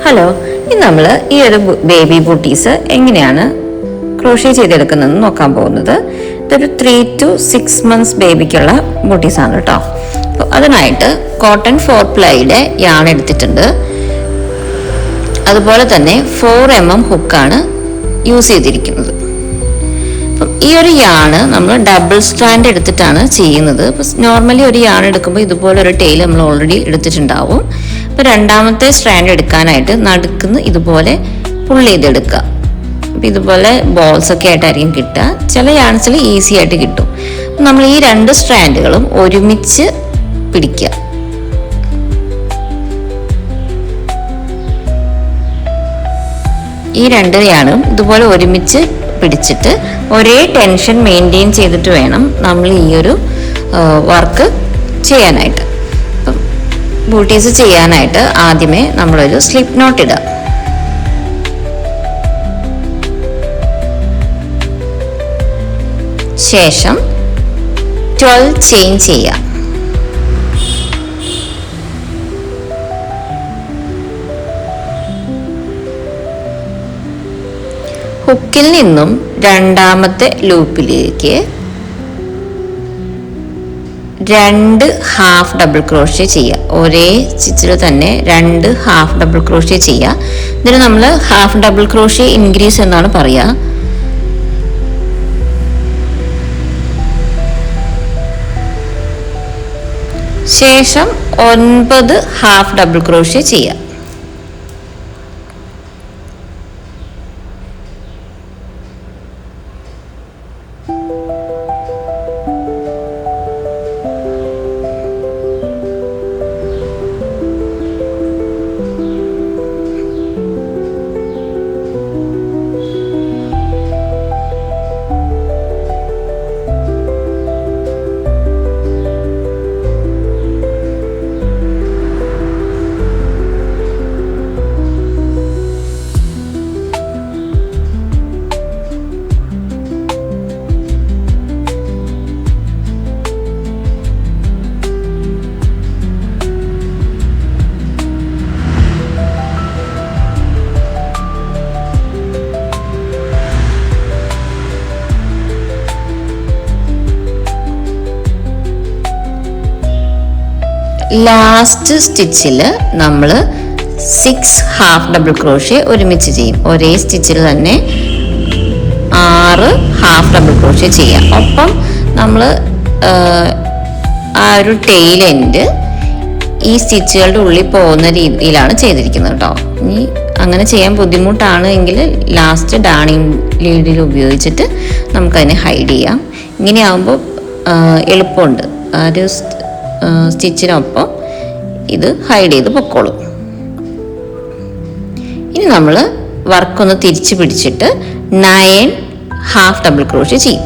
Hello, ഇന്ന് നമ്മൾ ഈ ഒരു ബേബി ബൂട്ടീസ് എങ്ങനെയാണ് ക്രോഷ്യ ചെയ്തെടുക്കുന്നതെന്ന് നോക്കാൻ പോകുന്നത്. ഇതൊരു 3 to 6 months ബേബിക്കുള്ള ബൂട്ടീസാണ് കേട്ടോ. അപ്പോൾ അതിനായിട്ട് കോട്ടൺ 4plyയുടെ യാൺ എടുത്തിട്ടുണ്ട്. അതുപോലെ തന്നെ 4mm ഹുക്കാണ് യൂസ് ചെയ്തിരിക്കുന്നത്. അപ്പം ഈ ഒരു യാണ് നമ്മൾ ഡബിൾ സ്ട്രാൻഡ് എടുത്തിട്ടാണ് ചെയ്യുന്നത്. അപ്പം നോർമലി ഒരു യാൺ എടുക്കുമ്പോൾ ഇതുപോലെ ഒരു ടെയിൽ നമ്മൾ ഓൾറെഡി എടുത്തിട്ടുണ്ടാവും. അപ്പോൾ രണ്ടാമത്തെ സ്ട്രാൻഡ് എടുക്കാനായിട്ട് നടുക്കുന്ന് ഇതുപോലെ പുള്ള് ചെയ്തെടുക്കുക. അപ്പം ഇതുപോലെ ബോൾസ് ഒക്കെ ആയിട്ടായിരിക്കും കിട്ടുക. ചില യാൺസിൽ ഈസി ആയിട്ട് കിട്ടും. നമ്മൾ ഈ 2 സ്ട്രാൻഡുകളും ഒരുമിച്ച് പിടിക്കുക. ഈ 2 യാണും ഇതുപോലെ ഒരുമിച്ച് പിടിച്ചിട്ട് ഒരേ ടെൻഷൻ മെയിൻറ്റെയിൻ ചെയ്തിട്ട് വേണം നമ്മൾ ഈ ഒരു വർക്ക് ചെയ്യാനായിട്ട്. അപ്പം ബൂട്ടീസ് ചെയ്യാനായിട്ട് ആദ്യമേ നമ്മളൊരു സ്ലിപ്പ് നോട്ട് ഇടുക. ശേഷം 12 ചെയിൻ ചെയ്യുക. ഹുക്കിൽ നിന്നും രണ്ടാമത്തെ ലൂപ്പിലേക്ക് 2 ഹാഫ് ഡബിൾ ക്രോഷ്യ ചെയ്യുക. ഒരേ സ്റ്റിച്ചിൽ തന്നെ 2 ഹാഫ് ഡബിൾ ക്രോഷ്യ ചെയ്യുക. ഇതിന് നമ്മൾ ഹാഫ് ഡബിൾ ക്രോഷ്യ ഇൻക്രീസ് എന്നാണ് പറയുക. ശേഷം 9 ഹാഫ് ഡബിൾ ക്രോഷ്യ ചെയ്യുക. ലാസ്റ്റ് സ്റ്റിച്ചിൽ നമ്മൾ 6 ഹാഫ് ഡബിൾ ക്രോഷ്യ ഒരുമിച്ച് ചെയ്യും. ഒരേ സ്റ്റിച്ചിൽ തന്നെ 6 ഹാഫ് ഡബിൾ ക്രോഷ്യ ചെയ്യാം. ഒപ്പം നമ്മൾ ആ ഒരു ടെയിൽ എൻഡ് ഈ സ്റ്റിച്ചുകളുടെ ഉള്ളിൽ പോകുന്ന രീതിയിലാണ് ചെയ്തിരിക്കുന്നത് കേട്ടോ. ഇനി അങ്ങനെ ചെയ്യാൻ ബുദ്ധിമുട്ടാണ് എങ്കിൽ ലാസ്റ്റ് ഡാണിങ് ലീഡിൽ ഉപയോഗിച്ചിട്ട് നമുക്കതിനെ ഹൈഡ് ചെയ്യാം. ഇങ്ങനെയാകുമ്പോൾ എളുപ്പമുണ്ട്. ആ ഒരു സ്റ്റിച്ചിനൊപ്പം ഇത് ഹൈഡ് ചെയ്ത് പൊക്കോളും. ഇനി നമ്മൾ വർക്കൊന്ന് തിരിച്ച് പിടിച്ചിട്ട് 9 ഹാഫ് ഡബിൾ ക്രോഷ്യ ചെയ്യും.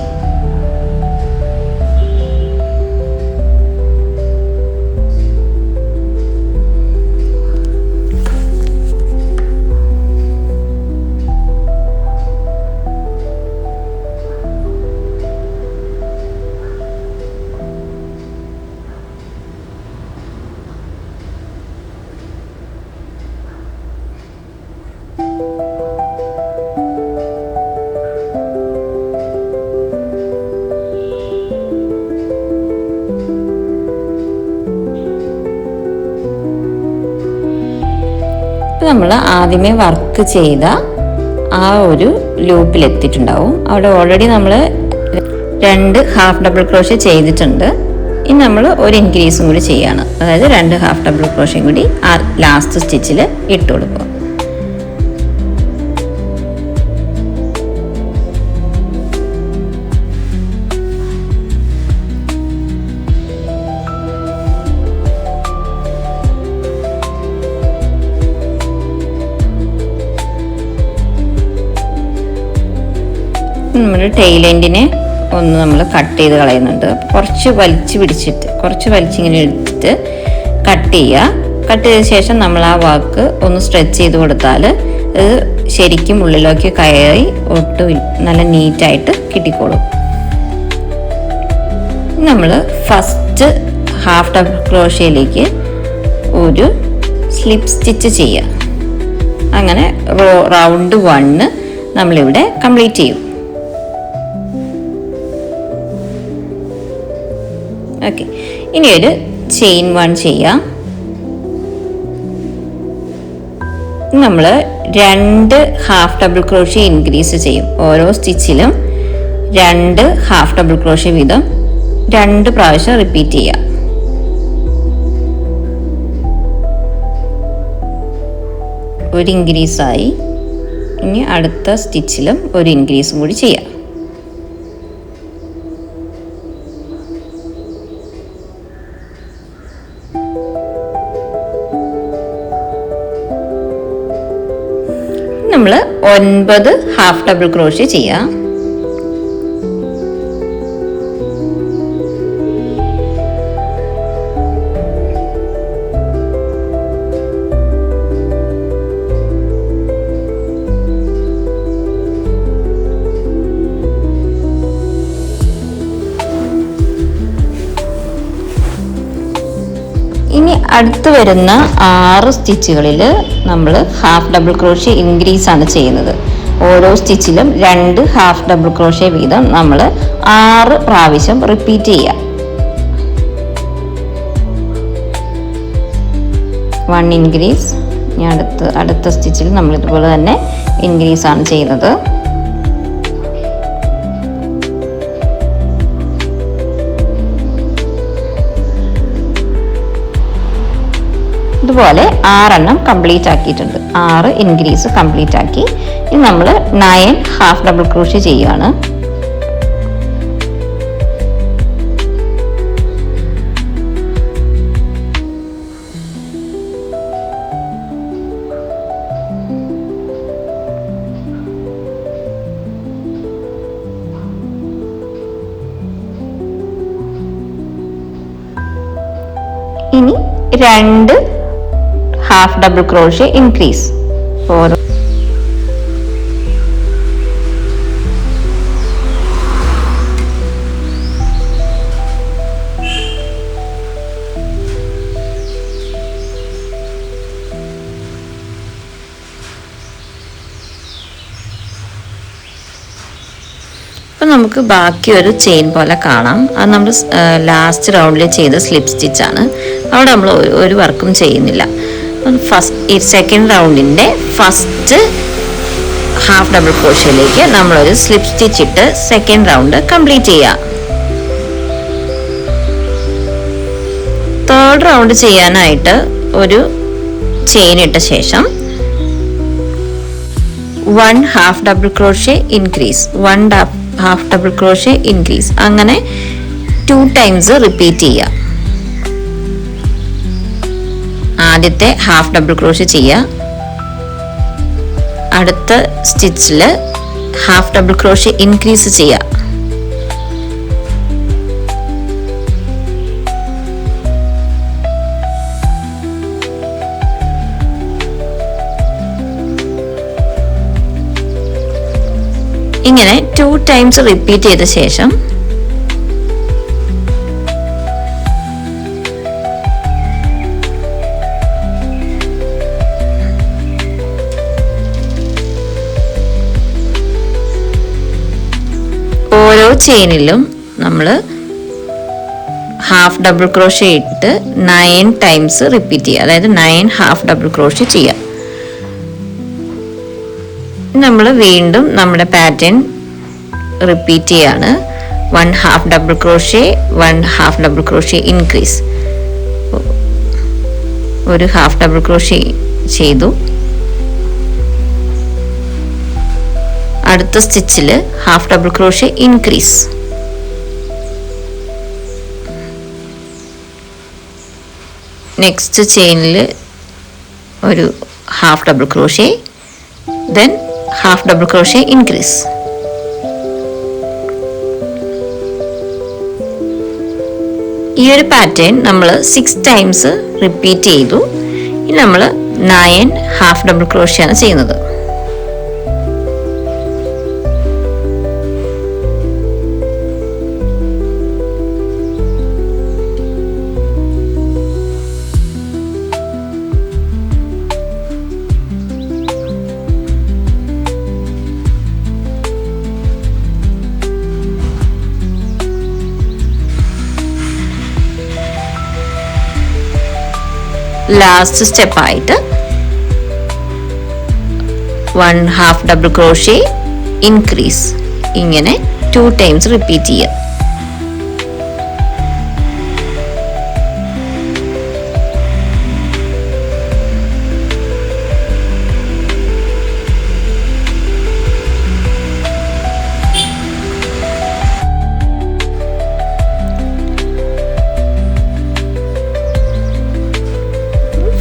നമ്മൾ ആദ്യമേ വർക്ക് ചെയ്ത ആ ഒരു ലൂപ്പിൽ എത്തിയിട്ടുണ്ടാവും. അവിടെ ഓൾറെഡി നമ്മൾ 2 ഹാഫ് ഡബിൾ ക്രോഷ്യ ചെയ്തിട്ടുണ്ട്. ഇനി നമ്മൾ ഒരു ഇൻക്രീസും കൂടി ചെയ്യാണ്. അതായത് 2 ഹാഫ് ഡബിൾ ക്രോഷ്യം കൂടി ആ ലാസ്റ്റ് സ്റ്റിച്ചിൽ ഇട്ട് കൊടുക്കുക. നമ്മൾ ടെയിൽ എൻഡിനെ ഒന്ന് നമ്മൾ കട്ട് ചെയ്ത് കളയുന്നുണ്ട്. കുറച്ച് വലിച്ചിങ്ങനെ എടുത്തിട്ട് കട്ട് ചെയ്യുക. കട്ട് ചെയ്ത ശേഷം നമ്മൾ ആ വാക്ക് ഒന്ന് സ്ട്രെച്ച് ചെയ്ത് കൊടുത്താൽ അത് ശരിക്കും ഉള്ളിലേക്ക് കയറി ഒട്ടും നല്ല നീറ്റായിട്ട് കിട്ടിക്കോളും. നമ്മൾ ഫസ്റ്റ് ഹാഫ് ഡബിൾ ക്രോഷ്യയിലേക്ക് ഒരു സ്ലിപ്പ് സ്റ്റിച്ച് ചെയ്യുക. അങ്ങനെ റൗണ്ട് 1 നമ്മളിവിടെ കംപ്ലീറ്റ് ചെയ്യും. ഓക്കെ, ഇനി ഒരു ചെയിൻ 1 ചെയ്യാം. നമ്മൾ 2 ഹാഫ് ഡബിൾ ക്രോഷ്യ ഇൻക്രീസ് ചെയ്യും. ഓരോ സ്റ്റിച്ചിലും 2 ഹാഫ് ഡബിൾ ക്രോഷ്യ വീതം 2 പ്രാവശ്യം റിപ്പീറ്റ് ചെയ്യാം. ഒരു ഇൻക്രീസായി. ഇനി അടുത്ത സ്റ്റിച്ചിലും ഒരു ഇൻക്രീസും കൂടി ചെയ്യാം. നമ്മൾ 9 ഹാഫ് ഡബിൾ ക്രോഷ്യ ചെയ്യാം. ഇനി അടുത്ത് വരുന്ന 6 സ്റ്റിച്ചുകളിൽ നമ്മൾ ഹാഫ് ഡബിൾ ക്രോഷ്യ ഇൻക്രീസ് ആണ് ചെയ്യുന്നത്. ഓരോ സ്റ്റിച്ചിലും 2 ഹാഫ് ഡബിൾ ക്രോഷ്യ വീതം നമ്മൾ 6 പ്രാവശ്യം റിപ്പീറ്റ് ചെയ്യുക. 1 ഇൻക്രീസ്. ഇനി അടുത്ത സ്റ്റിച്ചിൽ നമ്മൾ ഇതുപോലെ തന്നെ ഇൻക്രീസ് ആണ് ചെയ്യുന്നത്. ഇതുപോലെ 6 എണ്ണം കംപ്ലീറ്റ് ആക്കിയിട്ടുണ്ട്. 6 ഇൻക്രീസ് കംപ്ലീറ്റ് ആക്കി. ഇനി നമ്മൾ 9 ഹാഫ് ഡബിൾ ക്രോഷ്യ ചെയ്യുകയാണ്. ഇനി 2 ഹാഫ് ഡബിൾ ക്രോഷ്യ ഇൻക്രീസ്. ഓരോ അപ്പോൾ നമുക്ക് ബാക്കി ഒരു ചെയിൻ പോലെ കാണാം. അത് നമ്മൾ ലാസ്റ്റ് റൗണ്ടിൽ ചെയ്ത സ്ലിപ്പ് സ്റ്റിച്ചാണ്. അവിടെ നമ്മൾ ഒരു വർക്കും ചെയ്യുന്നില്ല. ഈ സെക്കൻഡ് റൗണ്ടിൻ്റെ ഫസ്റ്റ് ഹാഫ് ഡബിൾ ക്രോഷ്യയിലേക്ക് നമ്മളൊരു സ്ലിപ്പ് സ്റ്റിച്ച് ഇട്ട് സെക്കൻഡ് റൗണ്ട് കംപ്ലീറ്റ് ചെയ്യുക. തേർഡ് റൗണ്ട് ചെയ്യാനായിട്ട് ഒരു ചെയിൻ ഇട്ട ശേഷം 1 half double crochet increase, 1 half double crochet increase, അങ്ങനെ 2 ടൈംസ് റിപ്പീറ്റ് ചെയ്യുക. ആദ്യത്തെ ഹാഫ് ഡബിൾ ക്രോഷ്യ ചെയ്യുക. അടുത്ത സ്റ്റിച്ചിൽ ഹാഫ് ഡബിൾ ക്രോഷ്യ ഇൻക്രീസ് ചെയ്യുക. ഇങ്ങനെ 2 ടൈംസ് റിപ്പീറ്റ് ചെയ്ത ശേഷം ഓരോ ചെയിനിലും നമ്മൾ ഹാഫ് ഡബിൾ ക്രോഷ്യ ഇട്ട് 9 ടൈംസ് റിപ്പീറ്റ് ചെയ്യുക. അതായത് 9 ഹാഫ് ഡബിൾ ക്രോഷ്യ ചെയ്യുക. നമ്മൾ വീണ്ടും നമ്മുടെ പാറ്റേൺ റിപ്പീറ്റ് ചെയ്യാണ്. 1 half double crochet, 1 half double crochet increase, ഒരു ഹാഫ് ഡബിൾ ക്രോഷ്യ ചെയ്തു. അടുത്ത സ്റ്റിച്ചിൽ half double crochet increase, next ചെയിനിൽ ഒരു half double crochet, then half double crochet increase. ഈ ഒരു പാറ്റേൺ നമ്മൾ 6 ടൈംസ് റിപ്പീറ്റ് ചെയ്തു. ഇനി നമ്മൾ 9 ഹാഫ് ഡബിൾ ക്രോഷ്യ ആണ് ചെയ്യുന്നത്. ലാസ്റ്റ് സ്റ്റെപ്പായിട്ട് 1 ഹാഫ് ഡബിൾ ക്രോഷേ ഇൻക്രീസ്, ഇങ്ങനെ 2 ടൈംസ് റിപ്പീറ്റ് ചെയ്യുക.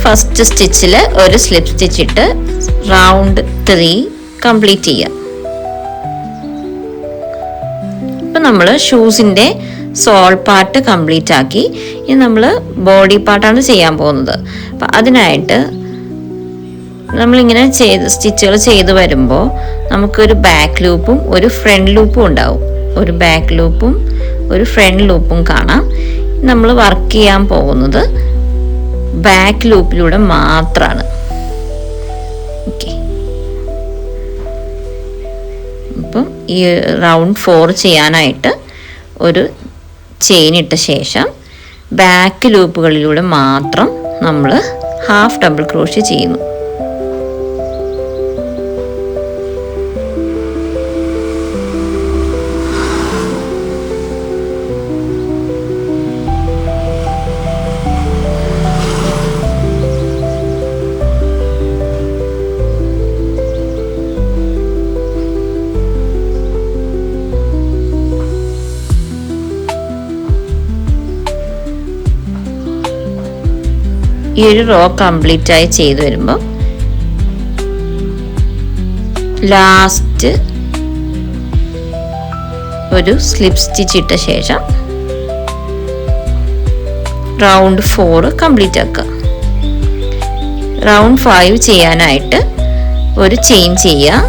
ഫസ്റ്റ് സ്റ്റിച്ചിൽ ഒരു സ്ലിപ്പ് സ്റ്റിച്ച് ഇട്ട് റൗണ്ട് 3 കംപ്ലീറ്റ് ചെയ്യാം. ഇപ്പം നമ്മൾ ഷൂസിൻ്റെ സോൾ പാർട്ട് കംപ്ലീറ്റ് ആക്കി. ഇനി നമ്മൾ ബോഡി പാർട്ടാണ് ചെയ്യാൻ പോകുന്നത്. അപ്പം അതിനായിട്ട് നമ്മളിങ്ങനെ സ്റ്റിച്ചുകൾ ചെയ്ത് വരുമ്പോൾ നമുക്കൊരു ബാക്ക് ലൂപ്പും ഒരു ഫ്രണ്ട് ലൂപ്പും ഉണ്ടാവും. ഒരു ബാക്ക് ലൂപ്പും ഒരു ഫ്രണ്ട് ലൂപ്പും കാണാം. നമ്മൾ വർക്ക് ചെയ്യാൻ പോകുന്നത് ബാക്ക് ലൂപ്പിലൂടെ മാത്രമാണ്. ഓക്കെ, അപ്പം ഈ റൗണ്ട് 4 ചെയ്യാനായിട്ട് ഒരു ചെയിൻ ഇട്ട ശേഷം ബാക്ക് ലൂപ്പുകളിലൂടെ മാത്രം നമ്മൾ ഹാഫ് ഡബിൾ ക്രോഷേ ചെയ്യുന്നു. ഈ ഒരു റോ കംപ്ലീറ്റ് ആയി ചെയ്തു വരുമ്പോൾ ലാസ്റ്റ് ഒരു സ്ലിപ്പ് സ്റ്റിച്ച് ഇട്ട ശേഷം റൗണ്ട് 4 കംപ്ലീറ്റ് ആക്കുക. റൗണ്ട് 5 ചെയ്യാനായിട്ട് ഒരു ചെയിൻ ചെയ്യുക.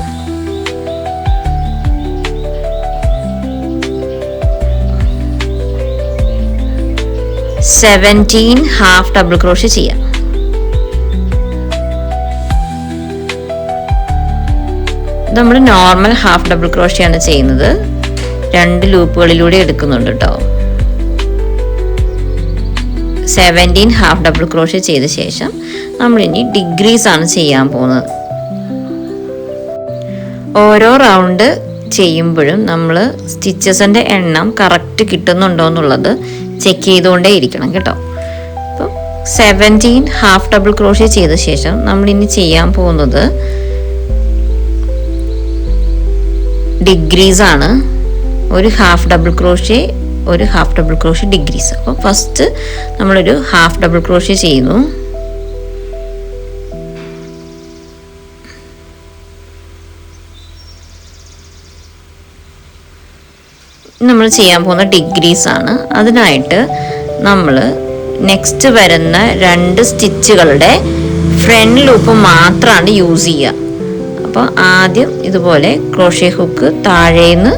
ഹാഫ് ഡബിൾ ക്രോഷേ ചെയ്യാം. നമ്മൾ നോർമൽ ഹാഫ് ഡബിൾ ക്രോഷേ ആണ് ചെയ്യുന്നത്. 2 ലൂപ്പുകളിലൂടെ എടുക്കുന്നുണ്ട് കേട്ടോ. 17 ഹാഫ് ഡബിൾ ക്രോഷേ ചെയ്ത ശേഷം നമ്മളിനി ഡിഗ്രീസ് ആണ് ചെയ്യാൻ പോകുന്നത്. ഓരോ റൗണ്ട് ചെയ്യുമ്പോഴും നമ്മൾ സ്റ്റിച്ചസിൻ്റെ എണ്ണം കറക്റ്റ് കിട്ടുന്നുണ്ടോ എന്നുള്ളത് ചെക്ക് ചെയ്തുകൊണ്ടേ ഇരിക്കണം കേട്ടോ. അപ്പോൾ 17 ഹാഫ് ഡബിൾ ക്രോഷേ ചെയ്ത ശേഷം നമ്മളിനി ചെയ്യാൻ പോകുന്നത് ഡിഗ്രീസ് ആണ്. ഒരു ഹാഫ് ഡബിൾ ക്രോഷേ, ഒരു ഹാഫ് ഡബിൾ ക്രോഷേ, ഡിഗ്രീസ്. അപ്പോൾ ഫസ്റ്റ് നമ്മളൊരു ഹാഫ് ഡബിൾ ക്രോഷേ ചെയ്യുന്നു. നമ്മൾ ചെയ്യാൻ പോകുന്ന ഡിഗ്രീസ് ആണ്. അതിനായിട്ട് നമ്മൾ നെക്സ്റ്റ് വരുന്ന 2 സ്റ്റിച്ചുകളുടെ ഫ്രണ്ട് ലൂപ്പ് മാത്രമാണ് യൂസ് ചെയ്യുക. അപ്പോൾ ആദ്യം ഇതുപോലെ ക്രോഷേ ഹുക്ക് താഴേന്ന്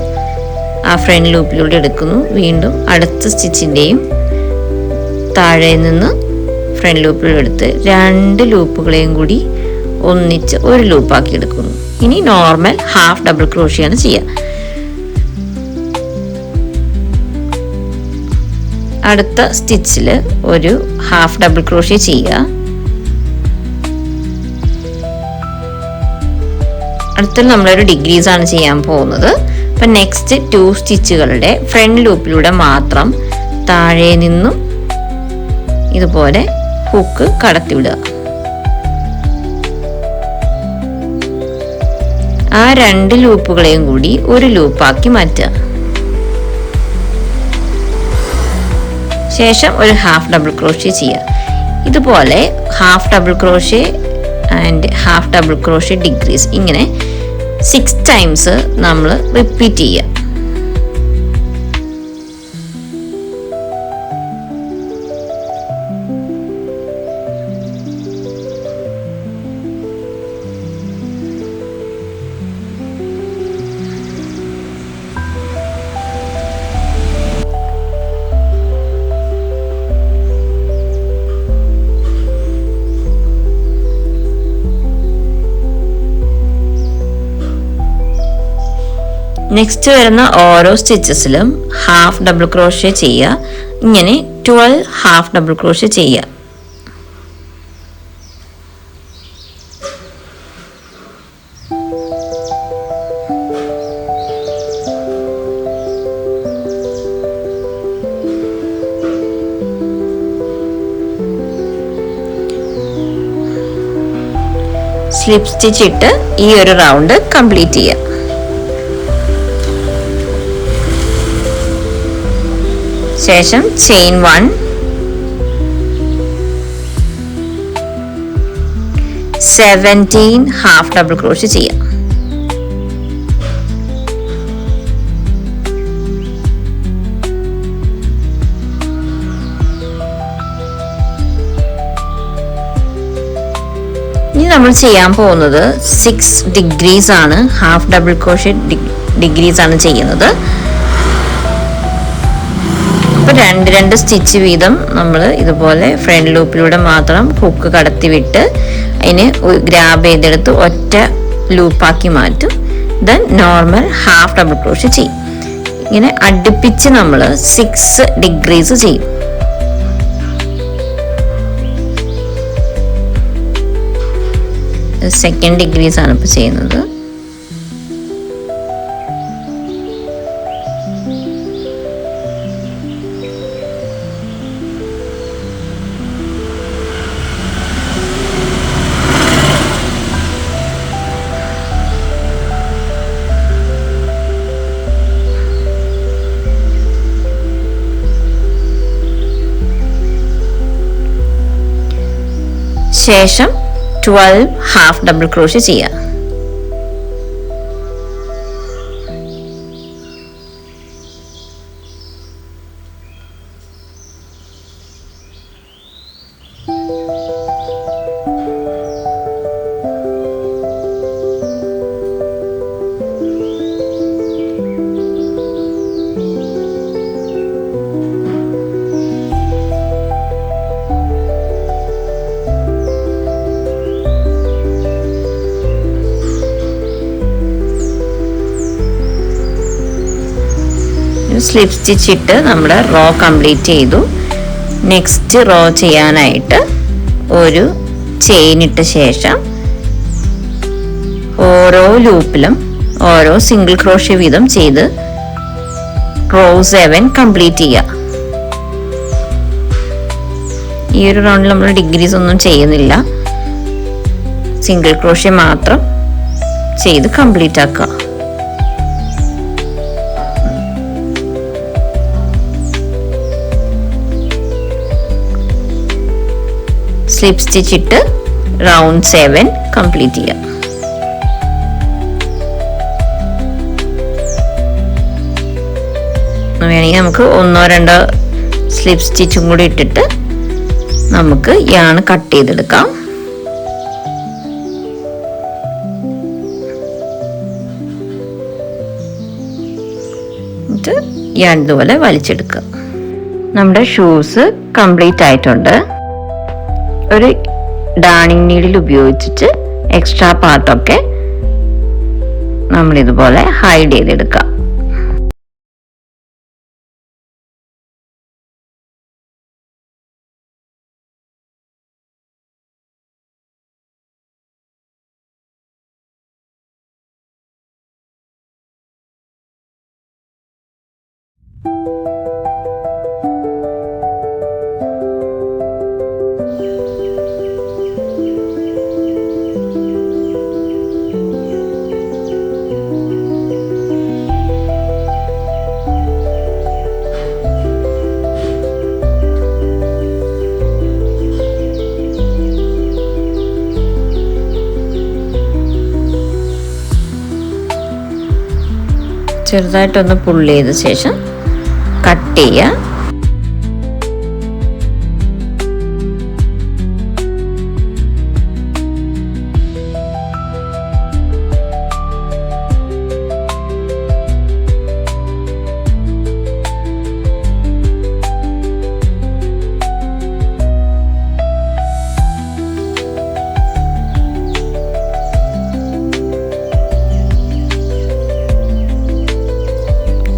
ആ ഫ്രണ്ട് ലൂപ്പിലൂടെ എടുക്കുന്നു. വീണ്ടും അടുത്ത സ്റ്റിച്ചിൻ്റെയും താഴെ നിന്ന് ഫ്രണ്ട് ലൂപ്പിലൂടെ എടുത്ത് 2 ലൂപ്പുകളെയും കൂടി ഒന്നിച്ച് ഒരു ലൂപ്പാക്കി എടുക്കുന്നു. ഇനി നോർമൽ ഹാഫ് ഡബിൾ ക്രോഷയാണ് ചെയ്യുക. അടുത്ത സ്റ്റിച്ചിൽ ഒരു ഹാഫ് ഡബിൾ ക്രോഷേ ചെയ്യുക. അടുത്ത നമ്മളൊരു ഡിഗ്രീസ് ആണ് ചെയ്യാൻ പോകുന്നത്. അപ്പം നെക്സ്റ്റ് 2 സ്റ്റിച്ചുകളുടെ ഫ്രണ്ട് ലൂപ്പിലൂടെ മാത്രം താഴെ നിന്നും ഇതുപോലെ ഹുക്ക് കടത്തിവിടുക. ആ 2 ലൂപ്പുകളെയും കൂടി ഒരു ലൂപ്പാക്കി മാറ്റുക. ശേഷം ഒരു ഹാഫ് ഡബിൾ ക്രോഷേ ചെയ്യുക. ഇതുപോലെ half double crochet and half double crochet degrees ഇങ്ങനെ 6 ടൈംസ് നമ്മൾ റിപ്പീറ്റ് ചെയ്യുക. നെക്സ്റ്റ് വരുന്ന ഓരോ സ്റ്റിച്ചസിലും ഹാഫ് ഡബിൾ ക്രോഷേ ചെയ്യുക. ഇങ്ങനെ 12 ഹാഫ് ഡബിൾ ക്രോഷേ ചെയ്യുക. സ്ലിപ്പ് സ്റ്റിച്ച് ഇട്ട് ഈ ഒരു റൗണ്ട് കംപ്ലീറ്റ് ചെയ്യാം. ശേഷം ചെയിൻ 1, 17 ഹാഫ് ഡബിൾ ക്രോഷ്യ ചെയ്യാം. ഇനി നമ്മൾ ചെയ്യാൻ പോകുന്നത് 6 ഡിഗ്രീസ് ആണ്, ഹാഫ് ഡബിൾ ക്രോഷ്യ ഡിഗ്രീസ് ആണ് ചെയ്യുന്നത്. അപ്പോൾ 2 സ്റ്റിച്ച് വീതം നമ്മൾ ഇതുപോലെ ഫ്രണ്ട് ലൂപ്പിലൂടെ മാത്രം ഹുക്ക് കടത്തി വിട്ട് അതിന് ഗ്രാബ് ചെയ്തെടുത്ത് ഒറ്റ ലൂപ്പാക്കി മാറ്റും. Then normal half double crochet ചെയ്യും. ഇങ്ങനെ അടുപ്പിച്ച് നമ്മൾ 6 ഡിഗ്രീസ് ചെയ്യും. സെക്കൻഡ് ഡിഗ്രീസ് ആണ് ഇപ്പോൾ ചെയ്യുന്നത്. ശേഷം 12 ഹാഫ് ഡബിൾ ക്രോഷ്യ ചെയ്യാം. സ്ലിപ്പ് സ്റ്റിച്ച് ഇട്ട് നമ്മുടെ റോ കംപ്ലീറ്റ് ചെയ്തു. നെക്സ്റ്റ് റോ ചെയ്യാനായിട്ട് ഒരു ചെയിൻ ഇട്ട ശേഷം ഓരോ ലൂപ്പിലും ഓരോ സിംഗിൾ ക്രോഷ്യ വീതം ചെയ്ത് റോ 7 കംപ്ലീറ്റ് ചെയ്യുക. ഈ ഒരു റൗണ്ടിൽ നമ്മൾ ഡിഗ്രീസ് ഒന്നും ചെയ്യുന്നില്ല, സിംഗിൾ ക്രോഷ്യ മാത്രം ചെയ്ത് കംപ്ലീറ്റ് ആക്കുക. സ്ലിപ്പ് സ്റ്റിച്ച് ഇട്ട് റൗണ്ട് 7 കംപ്ലീറ്റ് ചെയ്യാം. വേണമെങ്കിൽ നമുക്ക് 1-2 സ്ലിപ്പ് സ്റ്റിച്ചും കൂടി ഇട്ടിട്ട് നമുക്ക് യാൺ കട്ട് ചെയ്തെടുക്കാം. എന്നിട്ട് യാൺ ഇതുപോലെ വലിച്ചെടുക്കുക. നമ്മുടെ ഷൂസ് കംപ്ലീറ്റ് ആയിട്ടുണ്ട്. ഒരു ഡാണിങ് നീഡിൽ ഉപയോഗിച്ചിട്ട് എക്സ്ട്രാ പാർട്ടൊക്കെ നമ്മളിതുപോലെ ഹൈഡ് ചെയ്തെടുക്കാം. ചെറുതായിട്ടൊന്ന് പുള്ള് ചെയ്ത ശേഷം കട്ട് ചെയ്യുക.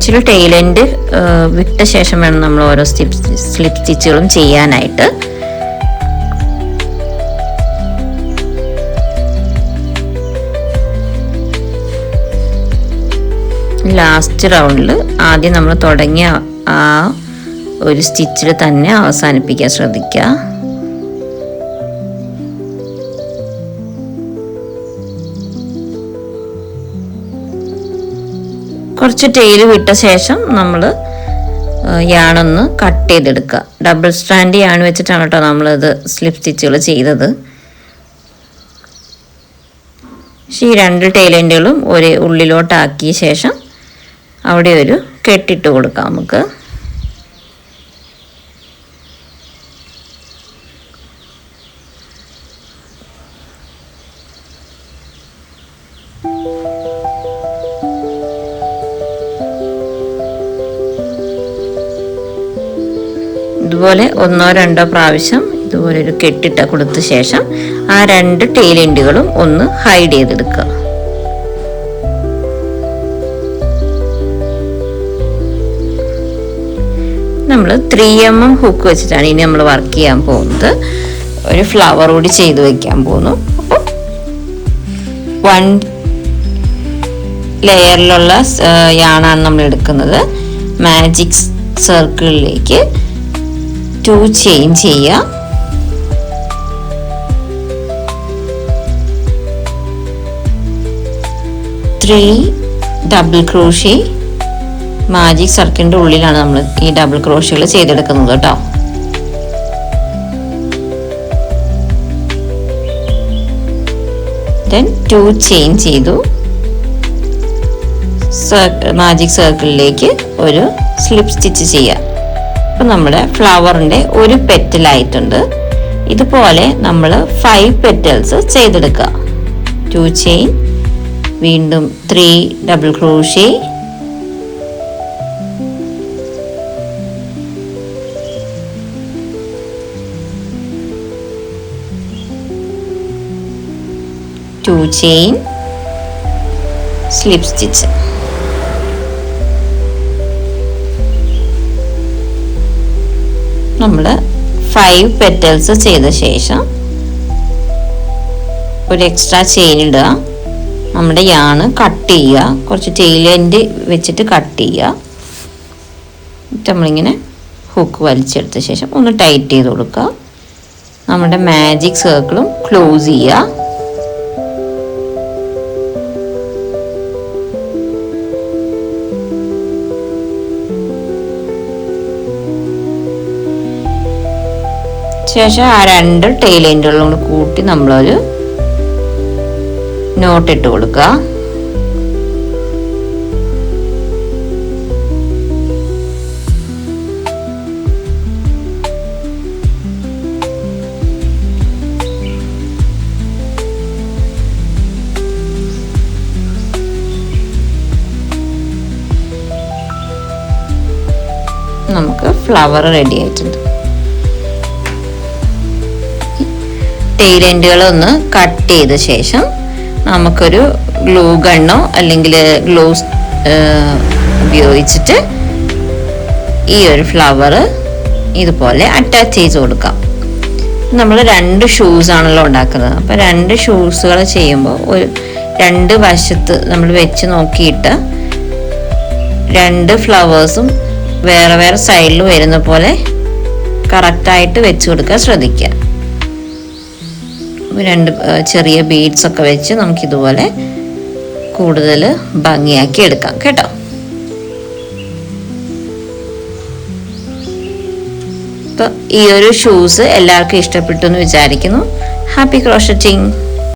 ഇച്ചിരി ടെയിൽ എൻഡ് വിട്ട ശേഷം വേണം നമ്മൾ ഓരോ സ്ലിപ്പ് സ്റ്റിച്ചുകളും ചെയ്യാനായിട്ട്. ലാസ്റ്റ് റൗണ്ടിൽ ആദ്യം നമ്മൾ തുടങ്ങിയ ആ ഒരു സ്റ്റിച്ചിൽ തന്നെ അവസാനിപ്പിക്കാൻ ശ്രദ്ധിക്കുക. കുറച്ച് ടെയിൽ വിട്ട ശേഷം നമ്മൾ യാണൊന്ന് കട്ട് ചെയ്തെടുക്കുക. ഡബിൾ സ്റ്റാൻഡ് യാണ് വെച്ചിട്ടാണ് കേട്ടോ നമ്മളിത് സ്ലിപ്പ് സ്റ്റിച്ചുകൾ ചെയ്തത്. ഈ 2 ടെയിൽ എൻഡുകളും ഒരു ഉള്ളിലോട്ടാക്കിയ ശേഷം അവിടെ ഒരു കെട്ടിട്ട് കൊടുക്കാം നമുക്ക്. ഇതുപോലെ 1-2 പ്രാവശ്യം ഇതുപോലെ ഒരു കെട്ടിട്ട കൊടുത്ത ശേഷം ആ 2 ടെയിൽ എൻഡുകളും ഒന്ന് ഹൈഡ് ചെയ്തെടുക്കുക. നമ്മൾ 3mm ഹുക്ക് വെച്ചിട്ടാണ് ഇനി നമ്മൾ വർക്ക് ചെയ്യാൻ പോകുന്നത്. ഒരു ഫ്ലവർ കൂടി ചെയ്ത് വെക്കാൻ പോകുന്നു. അപ്പോൾ 1 ലെയറിലുള്ള യാണാണ് നമ്മൾ എടുക്കുന്നത്. മാജിക് സർക്കിളിലേക്ക് 2 ചെയിൻ ചെയ്യുക. ഡബിൾ ക്രോഷ്യ മാജിക് സർക്കിളിന്റെ ഉള്ളിലാണ് നമ്മൾ ഈ ഡബിൾ ക്രോഷ്യകൾ ചെയ്തെടുക്കുന്നത് കേട്ടോ. ദെൻ 2 ചെയിൻ ചെയ്തു. മാജിക് സർക്കിളിലേക്ക് ഒരു സ്ലിപ്പ് സ്റ്റിച്ച് ചെയ്യുക. അപ്പം നമ്മുടെ ഫ്ലവറിന്റെ ഒരു പെറ്റലായിട്ടുണ്ട്. ഇതുപോലെ നമ്മൾ 5 പെറ്റൽസ് ചെയ്തെടുക്കുക. 2 ചെയിൻ, വീണ്ടും 3 double crochet, to chain, slip stitch. നമ്മൾ 5 പെറ്റൽസ് ചെയ്ത ശേഷം ഒരു എക്സ്ട്രാ ചെയിൻ ഇടുക. നമ്മുടെ യാണ് കട്ട് ചെയ്യുക. കുറച്ച് ടെയിൽ എൻഡ് വെച്ചിട്ട് കട്ട് ചെയ്യുക. നമ്മളിങ്ങനെ ഹുക്ക് വലിച്ചെടുത്ത ശേഷം ഒന്ന് ടൈറ്റ് ചെയ്ത് കൊടുക്കുക. നമ്മുടെ മാജിക് സർക്കിളും ക്ലോസ് ചെയ്യുക. ശേഷം ആ 2 ടെയിൽ എൻഡുകളും കൂടി കൂട്ടി നമ്മളൊരു നോട്ട് ഇട്ട് കൊടുക്കുക. നമുക്ക് ഫ്ലവർ റെഡി ആയിട്ടുണ്ട്. ടെയിൽ എൻഡുകൾ ഒന്ന് കട്ട് ചെയ്ത ശേഷം നമുക്കൊരു ഗ്ലൂ ഗണ്ണോ അല്ലെങ്കിൽ ഗ്ലൂ ഉപയോഗിച്ചിട്ട് ഈ ഒരു ഫ്ലവർ ഇതുപോലെ അറ്റാച്ച് ചെയ്ത് കൊടുക്കാം. നമ്മൾ 2 ഷൂസ് ആണല്ലോ ഉണ്ടാക്കുന്നത്. അപ്പോൾ 2 ഷൂസുകൾ ചെയ്യുമ്പോൾ ഒരു 2 വശത്ത് നമ്മൾ വെച്ച് നോക്കിയിട്ട് 2 ഫ്ലവേഴ്സും വേറെ വേറെ സൈഡിൽ വരുന്ന പോലെ കറക്റ്റായിട്ട് വെച്ച് കൊടുക്കാൻ ശ്രദ്ധിക്കുക. 2 ചെറിയ ബീഡ്സ് ഒക്കെ വെച്ച് നമുക്കിതുപോലെ കൂടുതൽ ഭംഗിയാക്കി എടുക്കാം കേട്ടോ. അപ്പോൾ ഈ ഒരു ഷൂസ് എല്ലാവർക്കും ഇഷ്ടപ്പെട്ടു എന്ന് വിചാരിക്കുന്നു. ഹാപ്പി ക്രോഷറ്റിംഗ്.